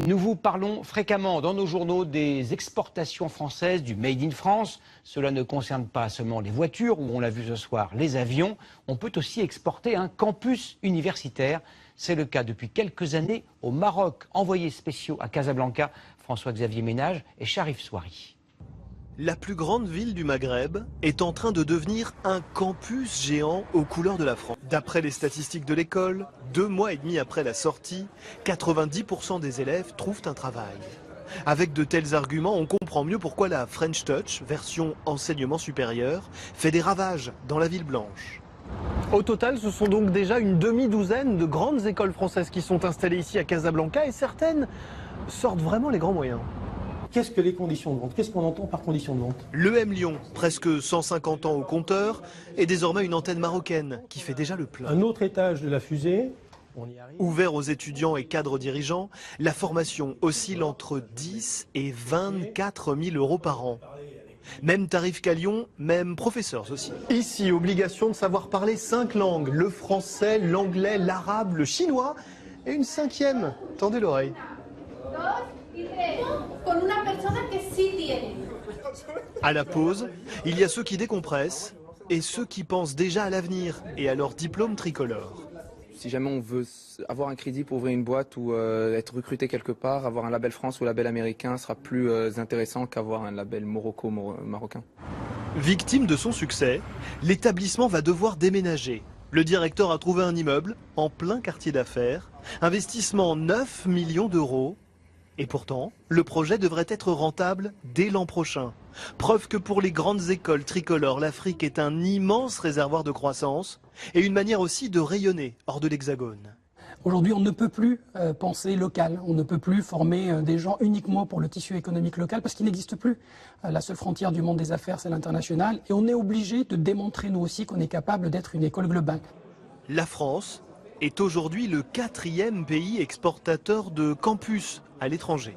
Nous vous parlons fréquemment dans nos journaux des exportations françaises, du Made in France. Cela ne concerne pas seulement les voitures, ou on l'a vu ce soir, les avions. On peut aussi exporter un campus universitaire. C'est le cas depuis quelques années au Maroc. Envoyés spéciaux à Casablanca, François-Xavier Ménage et Sharif Souari. La plus grande ville du Maghreb est en train de devenir un campus géant aux couleurs de la France. D'après les statistiques de l'école, 2 mois et demi après la sortie, 90% des élèves trouvent un travail. Avec de tels arguments, on comprend mieux pourquoi la French Touch, version enseignement supérieur, fait des ravages dans la ville blanche. Au total, ce sont donc déjà une demi-douzaine de grandes écoles françaises qui sont installées ici à Casablanca et certaines sortent vraiment les grands moyens. Qu'est-ce que les conditions de vente? Qu'est-ce qu'on entend par conditions de vente? L'EM Lyon, presque 150 ans au compteur, est désormais une antenne marocaine qui fait déjà le plein. Un autre étage de la fusée, on y arrive. Ouvert aux étudiants et cadres dirigeants, la formation oscille entre 10 et 24 000 euros par an. Même tarif qu'à Lyon, même professeurs aussi. Ici, obligation de savoir parler 5 langues, le français, l'anglais, l'arabe, le chinois et une 5e. Tendez l'oreille. À la pause, il y a ceux qui décompressent et ceux qui pensent déjà à l'avenir et à leur diplôme tricolore. Si jamais on veut avoir un crédit pour ouvrir une boîte ou être recruté quelque part, avoir un label France ou label américain sera plus intéressant qu'avoir un label marocain. Victime de son succès, l'établissement va devoir déménager. Le directeur a trouvé un immeuble en plein quartier d'affaires, investissement 9 millions d'euros. Et pourtant, le projet devrait être rentable dès l'an prochain. Preuve que pour les grandes écoles tricolores, l'Afrique est un immense réservoir de croissance et une manière aussi de rayonner hors de l'Hexagone. Aujourd'hui, on ne peut plus penser local, on ne peut plus former des gens uniquement pour le tissu économique local parce qu'il n'existe plus. La seule frontière du monde des affaires, c'est l'international et on est obligé de démontrer nous aussi qu'on est capable d'être une école globale. La France est aujourd'hui le 4e pays exportateur de campus à l'étranger.